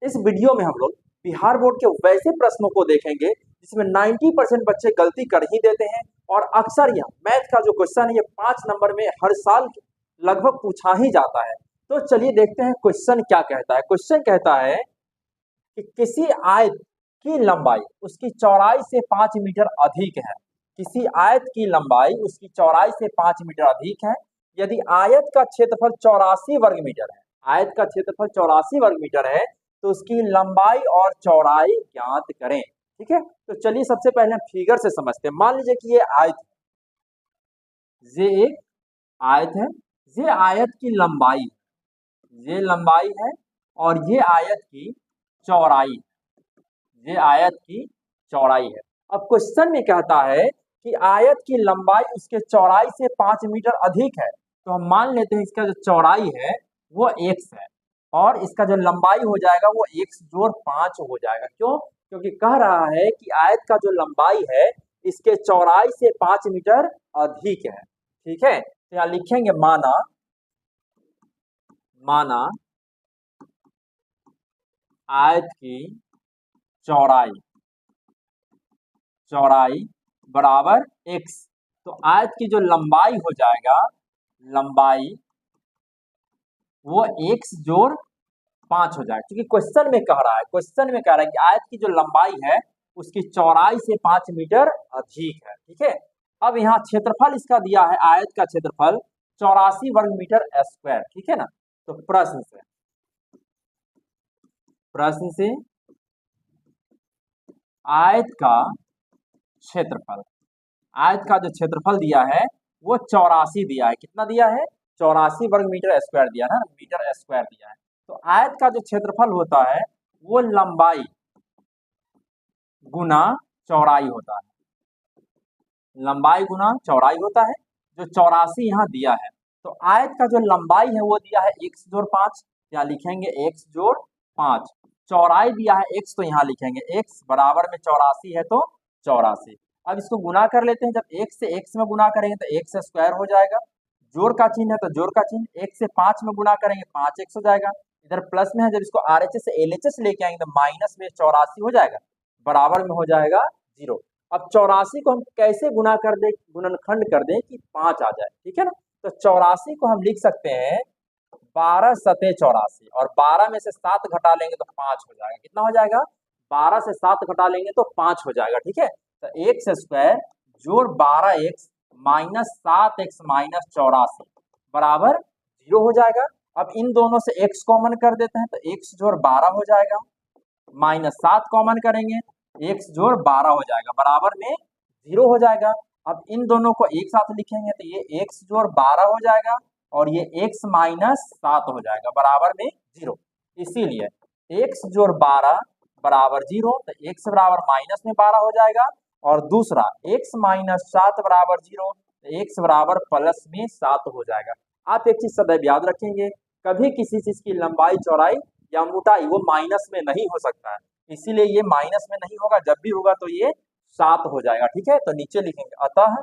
इस वीडियो में हम लोग बिहार बोर्ड के वैसे प्रश्नों को देखेंगे जिसमें 90% बच्चे गलती कर ही देते हैं और अक्सर यह मैथ का जो क्वेश्चन है ये 5 नंबर में हर साल लगभग पूछा ही जाता है। तो चलिए देखते हैं क्वेश्चन क्या कहता है। क्वेश्चन कहता है कि किसी आयत की लंबाई उसकी चौड़ाई से 5 मीटर अधिक है। किसी आयत की लंबाई उसकी चौड़ाई से 5 मीटर अधिक है। यदि आयत का क्षेत्रफल 84 वर्ग मीटर है, आयत का क्षेत्रफल 84 वर्ग मीटर है तो उसकी लंबाई और चौड़ाई ज्ञात करें। ठीक है, तो चलिए सबसे पहले हम फिगर से समझते हैं। मान लीजिए कि ये आयत है, ये एक आयत है, ये आयत की लंबाई, ये लंबाई है और ये आयत की चौड़ाई, ये आयत की चौड़ाई है। अब क्वेश्चन में कहता है कि आयत की लंबाई उसके चौड़ाई से 5 मीटर अधिक है, तो हम मान लेते हैं इसका जो चौड़ाई है वो x है और इसका जो लंबाई हो जाएगा वो x जोड़ 5 हो जाएगा। क्यों? क्योंकि कह रहा है कि आयत का जो लंबाई है इसके चौड़ाई से 5 मीटर अधिक है। ठीक है, तो यहाँ लिखेंगे माना आयत की चौड़ाई बराबर x, तो आयत की जो लंबाई हो जाएगा, लंबाई वो x जोड़ 5 हो जाएगा। क्योंकि क्वेश्चन में कह रहा है कि आयत की जो लंबाई है उसकी चौड़ाई से 5 मीटर अधिक है। ठीक है, अब यहाँ क्षेत्रफल इसका दिया है, आयत का क्षेत्रफल 84 वर्ग मीटर स्क्वायर। ठीक है ना, तो प्रश्न से आयत का जो क्षेत्रफल दिया है वो 84 दिया है। कितना दिया है? 84 वर्ग मीटर स्क्वायर दिया ना, मीटर स्क्वायर दिया है। तो आयत का जो क्षेत्रफल होता है वो लंबाई गुना चौड़ाई होता है, लंबाई गुना चौड़ाई होता है। जो 84 यहाँ दिया है, तो आयत का जो लंबाई है वो दिया है x जोड़ 5, या लिखेंगे x जोड़ 5। चौड़ाई दिया है x, तो यहाँ लिखेंगे x बराबर में 84 है तो 84। अब इसको गुना कर लेते हैं। जब x से x में गुना करेंगे तो x स्क्वायर हो जाएगा, जोड़ का चिन्ह है तो जोड़ का चिन्ह, x से 5 में गुना करेंगे 5x हो जाएगा। इधर प्लस में है, जब इसको RHS से LHS लेके आएंगे तो माइनस में 84 हो जाएगा, बराबर में हो जाएगा 0। अब 84 को हम कैसे गुणनखंड कर दें कि 5 आ जाए। ठीक है ना, तो 84 को हम लिख सकते हैं 12 सते 84, और 12 में से 7 घटा लेंगे तो 5 हो जाएगा। कितना हो जाएगा? 12 से 7 घटा लेंगे तो 5 हो जाएगा। ठीक है, तो x स्क्वायर जोड़ 12x माइनस 7x माइनस 84 बराबर 0 हो जाएगा। अब इन दोनों से x कॉमन कर देते हैं तो x जोड़ 12 हो जाएगा, माइनस 7 कॉमन करेंगे x जोड़ 12 हो जाएगा, बराबर में 0 हो जाएगा। अब इन दोनों को एक साथ लिखेंगे तो ये x जोड़ 12 हो जाएगा और ये x माइनस 7 हो जाएगा, बराबर में 0। इसीलिए x जोड़ 12 बराबर 0, तो x बराबर माइनस में 12 हो जाएगा, और दूसरा x माइनस 7 बराबर 0, तो x बराबर प्लस में 7 हो जाएगा। आप एक चीज सदैव याद रखेंगे, कभी किसी चीज की लंबाई चौड़ाई या मोटाई वो माइनस में नहीं हो सकता है, इसीलिए ये माइनस में नहीं होगा, जब भी होगा तो ये 7 हो जाएगा। ठीक है, तो नीचे लिखेंगे अतः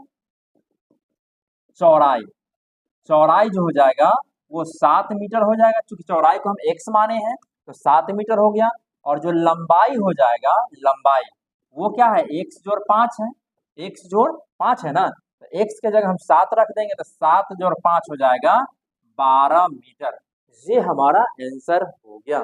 चौड़ाई जो हो जाएगा वो 7 मीटर हो जाएगा। चूंकि चौड़ाई को हम x माने हैं तो 7 मीटर हो गया, और जो लंबाई हो जाएगा, लंबाई वो क्या है? x जोड़ 5 है, x जोड़ 5 है ना, तो x के जगह हम 7 रख देंगे तो 7 जोड़ 5 हो जाएगा 12 मीटर। ये हमारा आंसर हो गया।